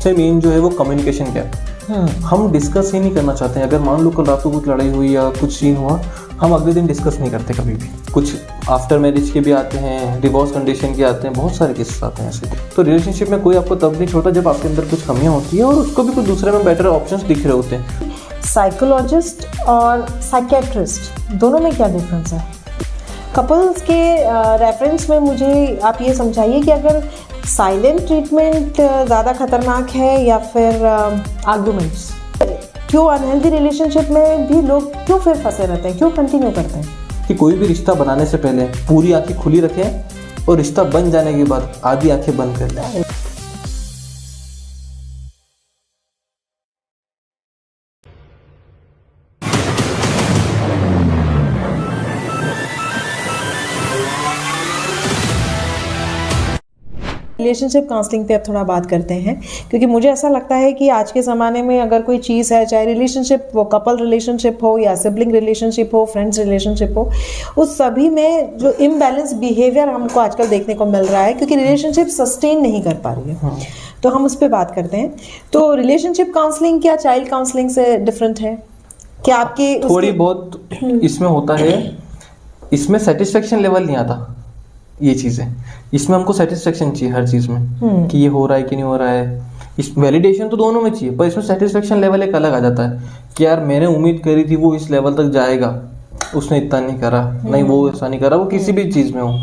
सबसे मेन जो है वो कम्युनिकेशन गैप। हम डिस्कस ही नहीं करना चाहते हैं। अगर मान लो कल रात को कुछ लड़ाई हुई या कुछ सीन हुआ, हम अगले दिन डिस्कस नहीं करते कभी भी। कुछ आफ्टर मैरिज के भी आते हैं, डिवोर्स कंडीशन के आते हैं, बहुत सारे केसेस आते हैं ऐसे। तो रिलेशनशिप में कोई आपको तब नहीं छोड़ता जब आपके अंदर कुछ कमियां होती है और उसको भी कुछ दूसरे में बेटर ऑप्शंस दिख रहे होते हैं। साइकोलॉजिस्ट और साइकेट्रिस्ट दोनों में क्या डिफरेंस है? कपल्स के रेफरेंस में मुझे आप ये समझाइए कि अगर साइलेंट ट्रीटमेंट ज़्यादा खतरनाक है या फिर आर्गुमेंट्स, क्यों अनहेल्दी रिलेशनशिप में भी लोग क्यों फिर फंसे रहते हैं, क्यों कंटिन्यू करते हैं? कि कोई भी रिश्ता बनाने से पहले पूरी आंखें खुली रखें और रिश्ता बन जाने के बाद आधी आंखें बंद कर लें। रिलेशनशिप काउंसलिंग पे अब थोड़ा बात करते हैं, क्योंकि मुझे ऐसा लगता है कि आज के ज़माने में अगर कोई चीज़ है, चाहे रिलेशनशिप वो कपल रिलेशनशिप हो या सिबलिंग रिलेशनशिप हो, फ्रेंड्स रिलेशनशिप हो, उस सभी में जो इम्बैलेंस बिहेवियर हमको आजकल देखने को मिल रहा है, क्योंकि रिलेशनशिप सस्टेन नहीं कर पा रही है। तो हम उस पर बात करते हैं। तो रिलेशनशिप काउंसलिंग क्या चाइल्ड काउंसलिंग से डिफरेंट है? क्या आपके थोड़ी बहुत इसमें होता है, इसमें सेटिस्फेक्शन लेवल नहीं आता। ये चीज़ है, इसमें हमको सेटिस्फेक्शन चाहिए हर चीज़ में कि ये हो रहा है कि नहीं हो रहा है। इस वैलिडेशन तो दोनों में चाहिए, पर इसमें सेटिस्फेक्शन लेवल एक अलग आ जाता है कि यार मैंने उम्मीद करी थी वो इस लेवल तक जाएगा, उसने इतना नहीं करा, नहीं वो ऐसा नहीं करा, वो किसी भी चीज़ में हो।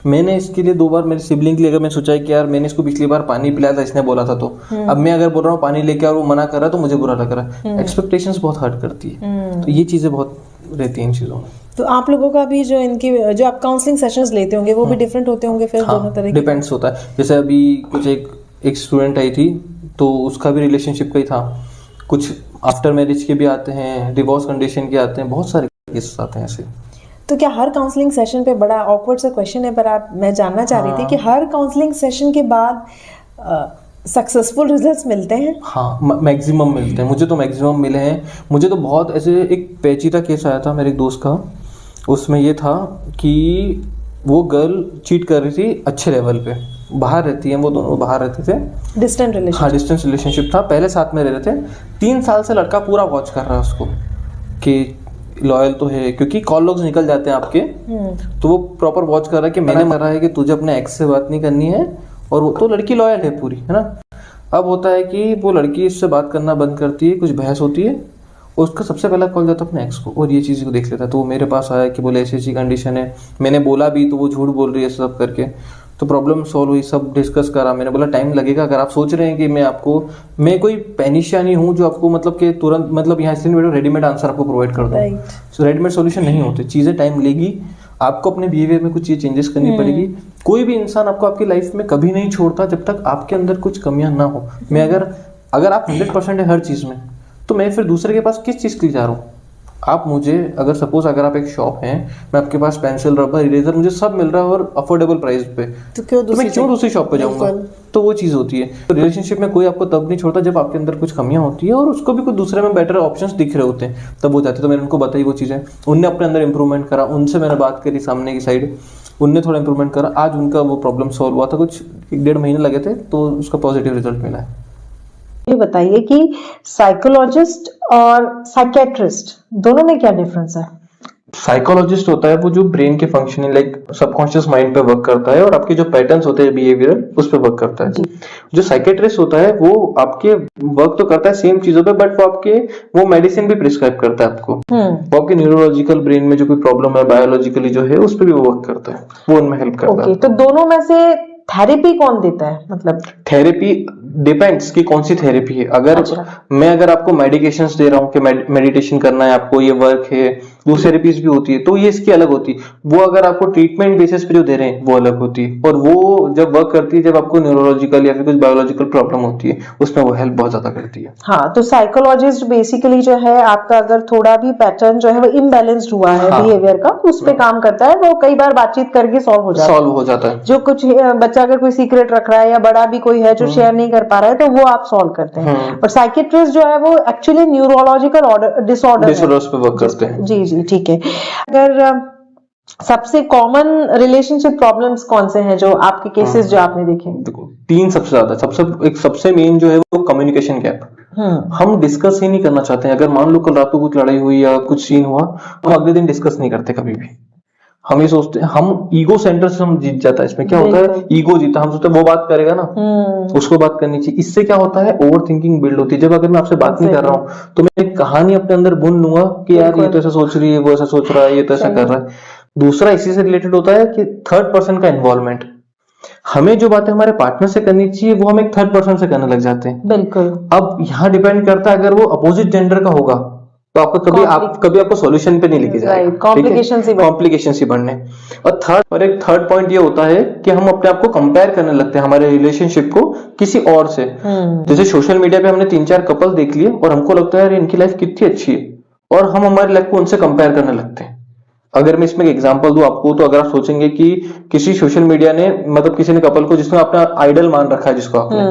मैंने इसके लिए 2 बार मेरे सिबलिंग के लिए अगर मैं सोचा है कि यार मैंने इसको पिछली बार पानी पिलाया था, इसने बोला था, तो अब मैं अगर बोल रहा हूँ पानी लेके और वो मना कर रहा है तो मुझे बुरा लग रहा है। एक्सपेक्टेशंस बहुत हर्ट करती है, तो ये चीज़ें बहुत रहती हैं इन चीज़ों में। तो आप लोगों का भी जो आप काउंसलिंग सेशंस लेते होंगे वो भी डिफरेंट होते होंगे फिर? दोनों तरह के डिपेंड्स होता है। जैसे अभी कुछ एक स्टूडेंट आई थी, तो उसका भी रिलेशनशिप का ही था। कुछ आफ्टर मैरिज के भी आते हैं, डिवोर्स कंडीशन के आते हैं, बहुत सारे केसेस आते हैं ऐसे। तो क्या हर काउंसलिंग सेशन पे, बड़ा ऑकवर्ड सा क्वेश्चन है पर मैं जानना चाह रही थी कि हर काउंसलिंग सेशन के बाद सक्सेसफुल रिजल्ट्स मिलते हैं? हाँ, मैक्सिमम मिलते हैं। मुझे तो मैक्सिमम मिले हैं। मुझे तो बहुत ऐसे एक पेचीदा केस आया था मेरे एक दोस्त का। उसमें ये था कि वो गर्ल चीट कर रही थी अच्छे लेवल पे, बाहर रहती है, वो दोनों बाहर रहते थे, डिस्टेंट रिलेशनशिप। हाँ, डिस्टेंस रिलेशनशिप था, पहले साथ में रह रहे थे। 3 साल से लड़का पूरा वॉच कर रहा है उसको कि लॉयल तो है, क्योंकि कॉल लॉग्स निकल जाते हैं आपके, तो वो प्रॉपर वॉच कर रहा है कि मैंने मना है कि तुझे अपने एक्स से बात नहीं करनी है, और वो तो लड़की लॉयल है पूरी, है ना। अब होता है कि वो लड़की इससे बात करना बंद करती है, कुछ बहस होती है, उसका सबसे पहला कॉल जाता है अपने एक्स को, और ये चीज़ को देख लेता है। तो वो मेरे पास आया कि बोले ऐसी ऐसी कंडीशन है, मैंने बोला भी तो वो झूठ बोल रही है सब करके। तो प्रॉब्लम सॉल्व हुई, सब डिस्कस करा। मैंने बोला टाइम लगेगा, अगर आप सोच रहे हैं कि मैं कोई पैनिशिया नहीं हूँ जो आपको मतलब कि तुरंत मतलब यहाँ इसलिए रेडीमेड आंसर आपको प्रोवाइड कर दूँ। सो रेडीमेड सॉल्यूशन नहीं होते, चीज़ें टाइम लेगी, आपको अपने बिहेवियर में कुछ चेंजेस करनी पड़ेगी। कोई भी इंसान आपको आपकी लाइफ में कभी नहीं छोड़ता जब तक आपके अंदर कुछ कमियां ना हो। मैं अगर आप 100% है हर चीज़ में, तो मैं फिर दूसरे के पास किस चीज़ के लिए जा रहा हूँ? आप मुझे अगर सपोज अगर आप एक शॉप है, मैं आपके पास पेंसिल, रबर, इरेजर, मुझे सब मिल रहा है और अफोर्डेबल प्राइस पे, तो मैं क्यों दूसरी शॉप पे जाऊंगा? तो वो चीज़ होती है। तो रिलेशनशिप में कोई आपको तब नहीं छोड़ता जब आपके अंदर कुछ कमियां होती है और उसको भी कुछ दूसरे में बेटर ऑप्शंस दिख रहे होते हैं, तब हो जाते हैं। तो मैंने उनको बताई वो चीज़ें, उनने अपने अंदर इंप्रूवमेंट करा, उनसे मैंने बात करी सामने की साइड, उनने थोड़ा इंप्रूवमेंट करा, आज उनका वो प्रॉब्लम सॉल्व हुआ था। कुछ 1-1.5 महीने लगे थे, तो उसका पॉजिटिव रिजल्ट मिला है। ये बताइए कि साइकोलॉजिस्ट और साइकेट्रिस्ट दोनों में क्या डिफरेंस है? साइकोलॉजिस्ट होता है वो जो ब्रेन के फंक्शनिंग लाइक सबकॉन्शियस माइंड पे वर्क करता है और आपके जो पैटर्न्स होते हैं बिहेवियरल उस पे वर्क करता है। जो साइकेट्रिस्ट होता है वो आपके वर्क तो करता है सेम चीजों पे, बट वो मेडिसिन भी प्रिस्क्राइब करता है आपको। वो आपके न्यूरोलॉजिकल ब्रेन में जो कोई प्रॉब्लम है बायोलॉजिकली जो है उस पर भी वो वर्क करता है, वो उनमें हेल्प करता है। तो दोनों में से थेरेपी कौन देता है? मतलब थेरेपी डिपेंड्स कि कौन सी थेरेपी है। मैं अगर आपको मेडिकेशंस दे रहा हूँ कि मेडिटेशन करना है आपको, ये वर्क है, वो थेरेपीज भी होती है, तो ये इसकी अलग होती है। वो अगर आपको ट्रीटमेंट बेसिस पे जो दे रहे हैं वो अलग होती है, और वो जब वर्क करती है जब आपको न्यूरोलॉजिकल या फिर कुछ बायोलॉजिकल प्रॉब्लम होती है, उसमें वो हेल्प बहुत ज्यादा करती है। हाँ, तो साइकोलॉजिस्ट बेसिकली जो है आपका अगर थोड़ा भी पैटर्न जो है वो इम्बैलेंस्ड हुआ है बिहेवियर का, उस पे काम करता है। वो कई बार बातचीत करके सॉल्व हो जाता है। जो कुछ बच्चा अगर कोई सीक्रेट रख रहा है या बड़ा भी कोई है जो शेयर नहीं कर पा रहा है, तो वो आप सॉल्व करते हैं। और साइकेट्रिस्ट जो है वो एक्चुअली न्यूरोलॉजिकल डिसऑर्डर्स पे वर्क करते हैं। जी जी, ठीक है। अगर सबसे कॉमन रिलेशनशिप प्रॉब्लम्स कौन से हैं जो आपके केसेस जो आपने देखे? देखो, 3 सबसे ज्यादा, सबसे मेन जो है वो कम्युनिकेशन गैप। हम डिस्कस ही नहीं करना चाहते हैं। अगर मान लो कल रात को कुछ लड़ाई हुई या कुछ सीन हुआ, हम अगले दिन डिस्कस नहीं करते कभी भी। हम ये सोचते हैं, हम ईगो सेंटर से हम जीत जाता है। इसमें क्या होता है, ईगो जीता, हम सोचते हैं वो बात करेगा ना, उसको बात करनी चाहिए। इससे क्या होता है, ओवर थिंकिंग बिल्ड होती है। जब अगर मैं आपसे बात नहीं कर रहा हूँ तो मैं एक कहानी अपने अंदर बुन लूंगा कि यार ये तो ऐसा सोच रही है, वो ऐसा सोच रहा है, ये तो ऐसा कर रहा है। दूसरा इसी से रिलेटेड होता है कि थर्ड पर्सन का इन्वॉल्वमेंट। हमें जो बातें हमारे पार्टनर से करनी चाहिए वो हम एक थर्ड पर्सन से करने लग जाते हैं। बिल्कुल। अब यहाँ डिपेंड करता है, अगर वो अपोजिट जेंडर का होगा तो आपको कभी आपको सॉल्यूशन पे नहीं लेके जाएगा, कॉम्प्लिकेशन ही बढ़ने। और एक थर्ड पॉइंट ये होता है कि हम अपने आप को कंपेयर करने लगते हैं हमारे रिलेशनशिप को किसी और से। जैसे सोशल मीडिया पे हमने 3-4 कपल देख लिए और हमको लगता है यार इनकी लाइफ कितनी अच्छी है, और हम हमारी लाइफ को उनसे कंपेयर करने लगते हैं। अगर मैं इसमें एक एग्जांपल दूं आपको, तो अगर आप सोचेंगे कि किसी सोशल मीडिया ने, मतलब किसी ने कपल को जिसने अपना आइडल मान रखा है, जिसको आपने,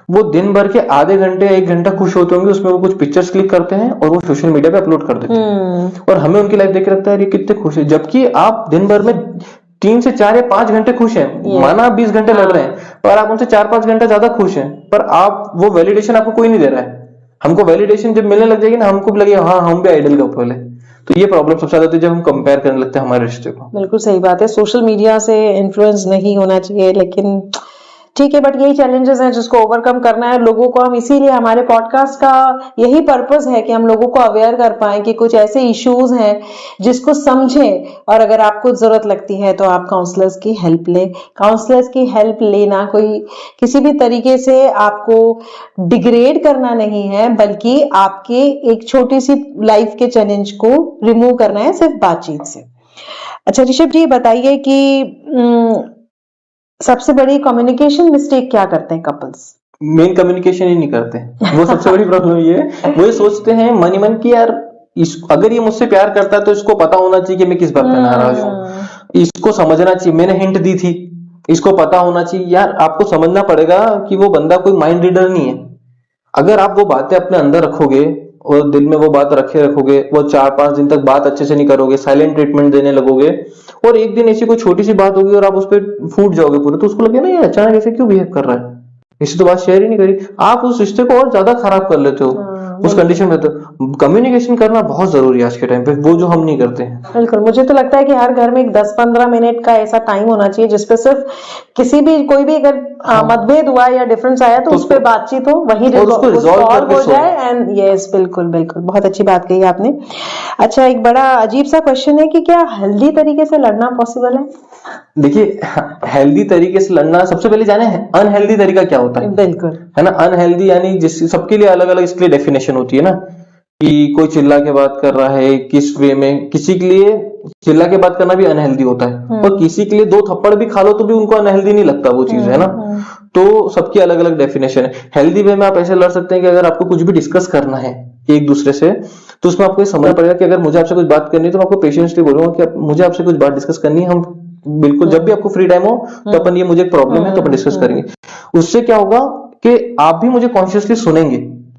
वो दिन भर के आधे घंटे 1 घंटा खुश होते होंगे, उसमें वो कुछ पिक्चर्स क्लिक करते हैं और वो सोशल मीडिया पे अपलोड कर देते हैं, और हमें उनकी लाइफ देख के लगता है ये कितने खुश है, जबकि आप दिन भर में 3 से 4 या 5 घंटे खुश हैं। माना आप 20 घंटे लड़ रहे हैं पर आप उनसे 4-5 घंटा ज्यादा खुश हैं, पर आप वो वैलिडेशन आपको कोई नहीं दे रहा है। हमको वैलिडेशन जब मिलने लग जाएगी ना, हमको भी लगेगा हाँ हम भी आइडल कपल है। तो ये प्रॉब्लम सबसे ज्यादा होती है जब हम कंपेयर करने लगते हैं हमारे रिश्ते को। बिल्कुल सही बात है, सोशल मीडिया से इन्फ्लुएंस नहीं होना चाहिए, लेकिन ठीक है, बट यही चैलेंजेस हैं जिसको ओवरकम करना है लोगों को। हम इसीलिए, हमारे पॉडकास्ट का यही पर्पस है कि हम लोगों को अवेयर कर पाए कि कुछ ऐसे इश्यूज हैं जिसको समझें, और अगर आपको जरूरत लगती है तो आप काउंसलर्स की हेल्प लें। काउंसलर्स की हेल्प लेना कोई किसी भी तरीके से आपको डिग्रेड करना नहीं है, बल्कि आपके एक छोटी सी लाइफ के चैलेंज को रिमूव करना है सिर्फ बातचीत से। अच्छा ऋषभ जी, बताइए कि सबसे बड़ी कम्युनिकेशन मिस्टेक क्या करते हैं कपल्स? मेन कम्युनिकेशन ही नहीं करते, वो सबसे बड़ी प्रॉब्लम ये है। वो ये सोचते हैं मन ही मन की यार अगर ये मुझसे प्यार करता है तो इसको पता होना चाहिए कि मैं किस बात पे नाराज हूँ, इसको समझना चाहिए, मैंने हिंट दी थी, इसको पता होना चाहिए। यार आपको समझना पड़ेगा कि वो बंदा कोई माइंड रीडर नहीं है। अगर आप वो बातें अपने अंदर रखोगे और दिल में वो बात रखोगे, वो 4-5 दिन तक बात अच्छे से नहीं करोगे, साइलेंट ट्रीटमेंट देने लगोगे, और एक दिन ऐसी कोई छोटी सी बात होगी और आप उस पर फूट जाओगे पूरे, तो उसको लगे ना ये अचानक ऐसे क्यों बिहेव कर रहा है, इसी तो बात शेयर ही नहीं करी, आप उस रिश्ते को और ज्यादा खराब कर लेते हो उस कंडीशन में। तो कम्युनिकेशन करना बहुत जरूरी है आज के टाइम पे, वो जो हम नहीं करते हैं। बिल्कुल, मुझे तो लगता है कि हर घर में एक 10-15 मिनट का ऐसा टाइम होना चाहिए जिसपे सिर्फ कोई भी अगर मतभेद हुआ या डिफरेंस आया तो उस पर बातचीत हो, वही रिजॉल्व हो जाए। एंड यस, बिल्कुल बिल्कुल, बहुत अच्छी बात कही आपने। अच्छा, एक बड़ा अजीब सा क्वेश्चन है कि क्या हेल्दी तरीके से लड़ना पॉसिबल है? देखिए, हेल्दी तरीके से लड़ना, सबसे पहले जाने अनहेल्दी तरीका क्या होता है। बिल्कुल, है ना। अनहेल्दी यानी जिस सबके लिए अलग अलग इसके लिए डेफिनेशन होती है ना, कि कोई चिल्ला के बात कर रहा है किस वे में, किसी के लिए चिल्ला के बात करना भी अनहेल्दी होता है, और किसी के लिए 2 थप्पड़ भी खा लो तो भी उनको अनहेल्दी नहीं लगता वो चीज, है ना। तो सबकी अलग अलग डेफिनेशन है। हेल्दी वे में आप ऐसे लड़ सकते हैं कि अगर आपको कुछ भी डिस्कस करना है एक दूसरे से, तो उसमें आपको समझ पड़ेगा कि अगर मुझे आपसे कुछ बात करनी है तो मैं आपको पेशेंसली बोलूंगा कि मुझे आपसे कुछ बात डिस्कस करनी है, हम बिल्कुल जब भी आपको फ्री टाइम हो तो अपन, ये मुझे एक प्रॉब्लम है तो अपन डिस्कस करेंगे। उससे क्या होगा कि आप भी मुझे कॉन्शियसली सुनेंगे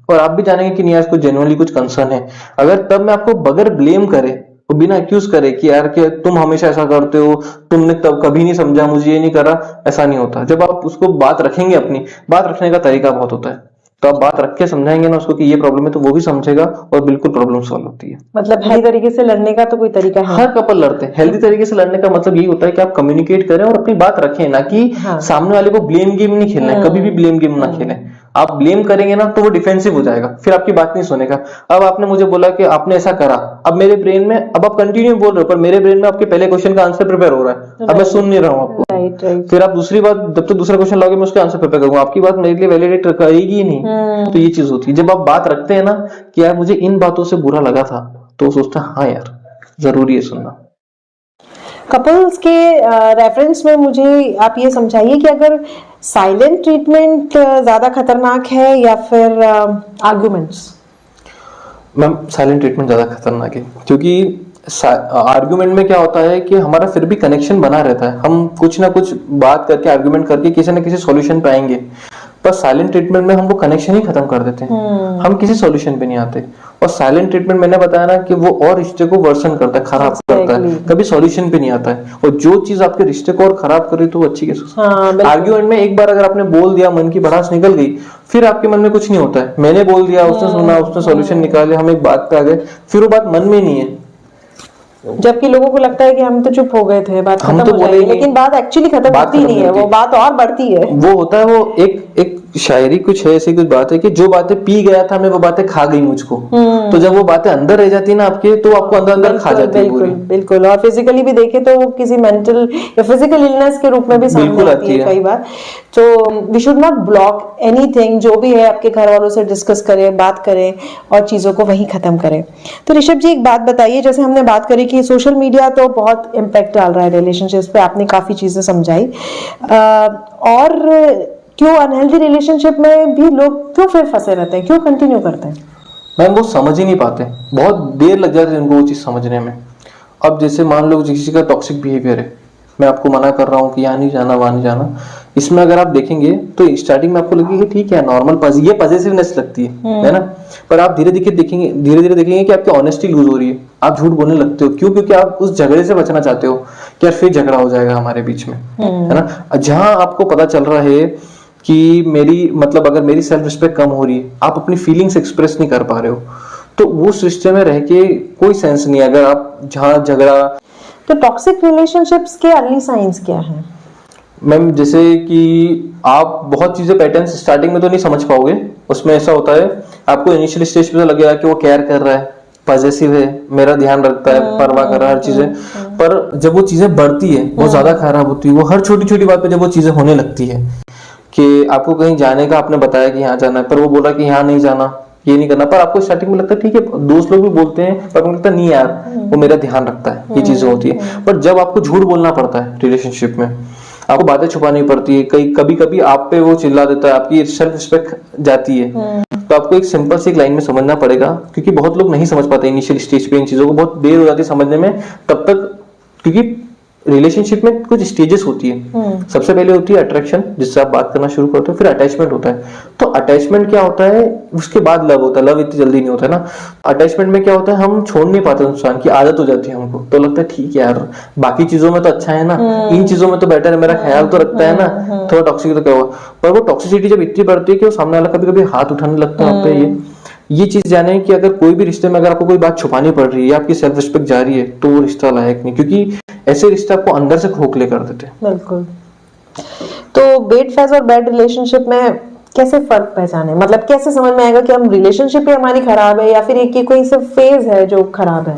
और आप भी जानेंगे कि नहीं यार कुछ जेन्युइनली कुछ कंसर्न है। अगर तब मैं आपको बगैर ब्लेम करे और बिना एक्यूज करे कि यार कि तुम हमेशा ऐसा करते हो, तुमने तब कभी नहीं समझा, मुझे ये नहीं करा, ऐसा नहीं होता। जब आप उसको बात रखेंगे, अपनी बात रखने का तरीका बहुत होता है, तो आप बात रख के समझाएंगे ना उसको कि ये प्रॉब्लम है, तो वो भी समझेगा और बिल्कुल प्रॉब्लम सॉल्व होती है। मतलब हेल्दी तरीके से लड़ने का तो कोई तरीका है? हर कपल लड़ते हैं। हेल्दी तरीके से लड़ने का मतलब यही होता है कि आप कम्युनिकेट करें और अपनी बात रखें, ना कि सामने वाले को ब्लेम गेम नहीं खेलना है, कभी भी ब्लेम गेम ना खेलें। आप ब्लेम करेंगे ना तो वो डिफेंसिव हो जाएगा, फिर आपकी बात नहीं सुनेगा। अब आपने मुझे बोला कि आपने ऐसा करा, अब मेरे ब्रेन में, अब आप कंटिन्यू बोल रहे हो पर मेरे ब्रेन में आपके पहले क्वेश्चन का आंसर प्रिपेयर हो रहा है, अब मैं सुन नहीं रहा हूँ आपको। फिर आप दूसरी बात, जब तक दूसरा क्वेश्चन लाओगे मैं उसके आंसर प्रिपेयर करूंगा, आपकी बात मेरे लिए वैलिडेट करेगी ही नहीं। तो ये चीज होती है। जब आप बात रखते हैं ना कि यार मुझे इन बातों से बुरा लगा था, तो वो सोचता है हाँ यार जरूरी है सुनना। कपल्स के रेफरेंस में मुझे आप ये समझाइए कि अगर साइलेंट ट्रीटमेंट ज्यादा खतरनाक है या फिर आर्गुमेंट्स? मैम, साइलेंट ट्रीटमेंट ज्यादा खतरनाक है, क्योंकि आर्गुमेंट में क्या होता है कि हमारा फिर भी कनेक्शन बना रहता है, हम कुछ ना कुछ बात करके, आर्गुमेंट करके किसी ना किसी सॉल्यूशन पे आएंगे। पर साइलेंट ट्रीटमेंट में हम वो कनेक्शन ही खत्म कर देते हैं, हम किसी सॉल्यूशन पे नहीं आते। और साइलेंट ट्रीटमेंट मैंने बताया ना कि वो और रिश्ते को वर्सन करता है, खराब करता आता है, कभी सॉल्यूशन पे नहीं आता है। और जो चीज आपके रिश्ते को और खराब करे तो वो अच्छी कैसे। आर्ग्यूमेंट में एक बार अगर आपने बोल दिया, मन की भड़ास निकल गई, फिर आपके मन में कुछ नहीं होता है। मैंने बोल दिया, उसने सुना, उसने सॉल्यूशन निकाले, हम एक बात पे आ गए, फिर वो बात मन में नहीं है। जबकि लोगों को लगता है कि हम तो चुप हो गए थे, बात खत्म हो जाएगी, लेकिन बात एक्चुअली खत्म होती नहीं है, वो बात और बढ़ती है। वो होता है, वो एक शायरी कुछ है, ऐसी कुछ बात है कि जो बातें पी गया था मैं, वो बातें खा गई मुझको। तो जब वो बातें अंदर रह जाती है ना आपके, तो आपको अंदर अंदर खा जाती है। बिल्कुल बिल्कुल। और फिजिकली भी देखे तो वो किसी मेंटल या फिजिकल इलनेस के रूप में भी सामने आती है कई बार। तो we should not block anything, जो भी है आपके घर वालों से डिस्कस करें, बात करें और चीजों को वहीं खत्म करें। तो ऋषभ जी एक बात बताइए, जैसे हमने बात करी कि सोशल मीडिया तो बहुत इम्पैक्ट डाल रहा है रिलेशनशिप्स पे, आपने काफी चीजें समझाई, और क्यों अनहेल्दी रिलेशनशिप में भी लोग क्यों फिर फंसे रहते हैं, क्यों कंटिन्यू करते हैं? मैम वो समझ ही नहीं पाते, बहुत देर लग जाती है उनको वो चीज समझने में। अब जैसे मान लो किसी का टॉक्सिक बिहेवियर है, मैं आपको मना कर रहा हूँ कि यहाँ नहीं जाना, वहां नहीं जाना, इसमें अगर आप देखेंगे तो स्टार्टिंग में आपको लगेगा कि ठीक है नॉर्मल, ये पॉजिटिवनेस लगती है ना। पर आप धीरे धीरे देखेंगे कि आपकी ऑनेस्टी लूज हो रही है, आप झूठ बोलने लगते हो। क्यों? क्योंकि आप उस झगड़े से बचना चाहते हो कि यार फिर झगड़ा हो जाएगा हमारे बीच में, है ना। जहां आपको पता चल रहा है कि मेरी मतलब अगर मेरी सेल्फ रिस्पेक्ट कम हो रही है, आप अपनी फीलिंग्स एक्सप्रेस नहीं कर पा रहे हो, तो उस रिश्ते में रह के कोई सेंस नहीं है। अगर आप जहाँ झगड़ा। तो टॉक्सिक रिलेशनशिप्स के अर्ली साइंस क्या हैं? मैम जैसे कि आप बहुत चीजें पैटर्न्स स्टार्टिंग में तो नहीं समझ पाओगे, उसमें ऐसा होता है आपको इनिशियल स्टेज पे तो लगेगा कि वो केयर कर रहा है, पॉजेसिव है, मेरा ध्यान रखता है, परवाह कर रहा है हर चीजें। पर जब वो चीजें बढ़ती है, वो ज्यादा खराब होती है, वो हर छोटी छोटी बात पे जब वो चीजें होने लगती है कि आपको कहीं जाने का, आपने बताया कि यहाँ जाना है, पर वो बोला कि यहाँ नहीं जाना, ये नहीं करना, पर आपको स्टार्टिंग में लगता है ठीक है, दोस्त लोग भी बोलते हैं, पर आपको लगता है नहीं यार वो मेरा ध्यान रखता है, ये चीजें होती है। पर जब आपको झूठ बोलना पड़ता है रिलेशनशिप में, आपको बातें छुपानी पड़ती है, कभी कभी आप पे वो चिल्ला देता है, आपकी सेल्फ रिस्पेक्ट जाती है, तो आपको एक सिंपल सी एक लाइन में समझना पड़ेगा, क्योंकि बहुत लोग नहीं समझ पाते इनिशियल स्टेज पे इन चीजों को, बहुत देर हो जाती है समझने में तब तक। क्योंकि रिलेशनशिप में कुछ स्टेजेस होती है, सबसे पहले होती है अट्रैक्शन, जिससे आप बात करना शुरू करते हो, फिर अटैचमेंट होता है। तो अटैचमेंट क्या होता है, उसके बाद लव होता है। लव इतनी जल्दी नहीं होता है ना। अटैचमेंट में क्या होता है, हम छोड़ नहीं पाते, इंसान की आदत हो जाती है हमको, तो लगता है ठीक है यार बाकी चीजों में तो अच्छा है ना, इन चीजों में तो बेटर है, मेरा ख्याल तो रखता है ना, थोड़ा टॉक्सिक तो क्या हुआ। पर वो टॉक्सिसिटी जब इतनी बढ़ती है कि वो सामने वाला कभी कभी हाथ उठाने लगता है आप पे। ये चीज जाने कि अगर कोई भी रिश्ते में अगर आपको कोई बात छुपानी पड़ रही है या आपकी सेल्फ रिस्पेक्ट जा रही है, तो वो रिश्ता लायक नहीं, क्योंकि ऐसे रिश्ते आपको अंदर से खोखले कर देते हैं। बिल्कुल। तो बैड फेज और बैड रिलेशनशिप में कैसे फर्क पहचाने, मतलब कैसे समझ में आएगा कि हम रिलेशनशिप ही हमारी खराब है या फिर एक कोई सिर्फ फेज है जो खराब है?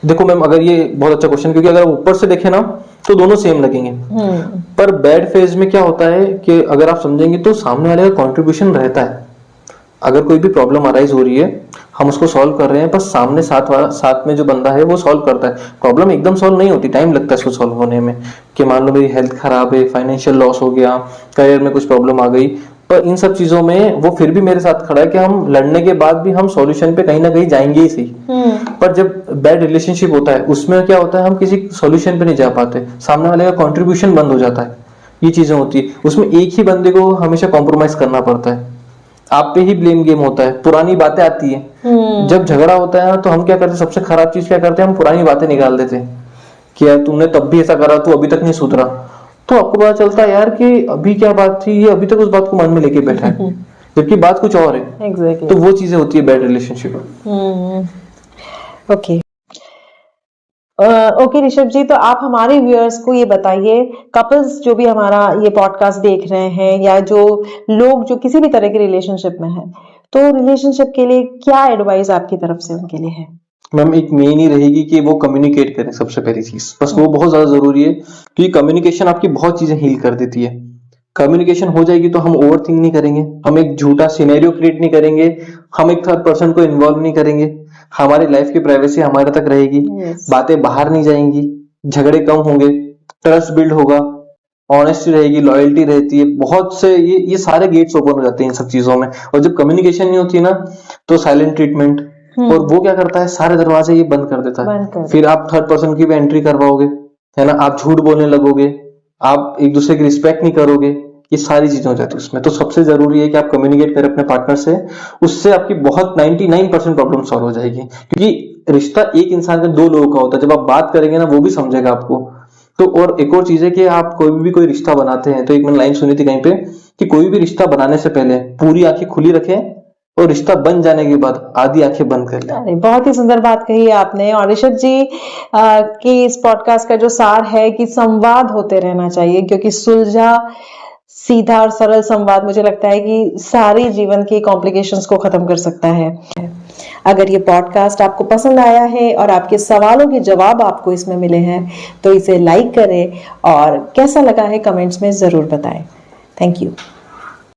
देखो मैम, अगर ये बहुत अच्छा क्वेश्चन, क्योंकि अगर ऊपर से देखे ना तो दोनों सेम लगेंगे, पर बैड फेज में क्या होता है कि अगर आप समझेंगे तो सामने वाले का कंट्रीब्यूशन रहता है। अगर कोई भी प्रॉब्लम अराइज हो रही है, हम उसको सॉल्व कर रहे हैं, बस सामने साथ में जो बंदा है वो सॉल्व करता है। प्रॉब्लम एकदम सॉल्व नहीं होती, टाइम लगता है इसको सॉल्व होने में। कि मान लो मेरी हेल्थ खराब है, फाइनेंशियल लॉस हो गया, करियर में कुछ प्रॉब्लम आ गई, पर इन सब चीजों में वो फिर भी मेरे साथ खड़ा है कि हम लड़ने के बाद भी हम सॉल्यूशन पे कहीं ना कहीं जाएंगे ही सही। पर जब बैड रिलेशनशिप होता है, उसमें क्या होता है, हम किसी सॉल्यूशन पे नहीं जा पाते, सामने वाले का कॉन्ट्रीब्यूशन बंद हो जाता है, ये चीजें होती है। उसमें एक ही बंदे को हमेशा कॉम्प्रोमाइज करना पड़ता है, आप पे ही ब्लेम गेम होता है, पुरानी बातें आती है। जब झगड़ा होता है तो हम क्या करते हैं, सबसे खराब चीज क्या करते हैं, हम पुरानी बातें निकाल देते हैं कि यार तुमने तब भी ऐसा करा, तू अभी तक नहीं सुधरा। तो आपको पता चलता है यार कि अभी क्या बात थी, ये अभी तक उस बात को मन में लेके बैठा है, जबकि बात कुछ और है। Exactly. तो वो चीजें होती है bad relationship. Okay okay Rishabh ji, तो आप हमारे व्यूअर्स को ये बताइए, कपल्स जो भी हमारा ये पॉडकास्ट देख रहे हैं या जो लोग जो किसी भी तरह के रिलेशनशिप में है, तो रिलेशनशिप के लिए क्या एडवाइस आपकी तरफ से उनके लिए है? मैम एक मेन ही रहेगी कि वो कम्युनिकेट करें, सबसे पहली चीज, बस वो बहुत ज्यादा जरूरी है, क्योंकि कम्युनिकेशन आपकी बहुत चीजें हील कर देती है। कम्युनिकेशन हो जाएगी तो हम ओवर थिंक नहीं करेंगे, हम एक झूठा सिनेरियो क्रिएट नहीं करेंगे, हम एक थर्ड पर्सन को इन्वॉल्व नहीं करेंगे, हमारी लाइफ की प्राइवेसी हमारे तक रहेगी, बातें बाहर नहीं जाएंगी, झगड़े कम होंगे, ट्रस्ट बिल्ड होगा, ऑनेस्टी रहेगी, लॉयल्टी रहती है, बहुत से ये सारे गेट्स ओपन हो जाते हैं इन सब चीजों में। और जब कम्युनिकेशन नहीं होती ना, तो साइलेंट ट्रीटमेंट, और वो क्या करता है, सारे दरवाजे ये बंद कर देता है। फिर आप थर्ड पर्सन की भी एंट्री करवाओगे, है ना, आप झूठ बोलने लगोगे, आप एक दूसरे की रिस्पेक्ट नहीं करोगे, ये सारी चीजें हो जाती है उसमें। तो सबसे जरूरी है कि आप कम्युनिकेट करें अपने पार्टनर से, उससे आपकी बहुत 99% प्रॉब्लम सॉल्व हो जाएगी। क्योंकि रिश्ता एक इंसान का दो लोगों का होता है, जब आप बात करेंगे ना वो भी समझेगा आपको। तो और एक और चीज है कि आप कोई रिश्ता बनाते हैं तो एक मैंने लाइन सुनी थी कहीं पे कि कोई भी रिश्ता बनाने से पहले पूरी आंखें खुली रखें और रिश्ता बन जाने के बाद आधी आंखें बंद कर लें। अरे बहुत ही सुंदर बात कही है आपने। और ऋषभ जी की इस पॉडकास्ट का जो सार है कि संवाद होते रहना चाहिए, क्योंकि सुलझा सीधा और सरल संवाद मुझे लगता है कि सारी जीवन की कॉम्प्लिकेशंस को खत्म कर सकता है। अगर ये पॉडकास्ट आपको पसंद आया है और आपके सवालों के जवाब आपको इसमें मिले हैं तो इसे लाइक करें और कैसा लगा है कमेंट्स में जरूर बताएं। Thank you.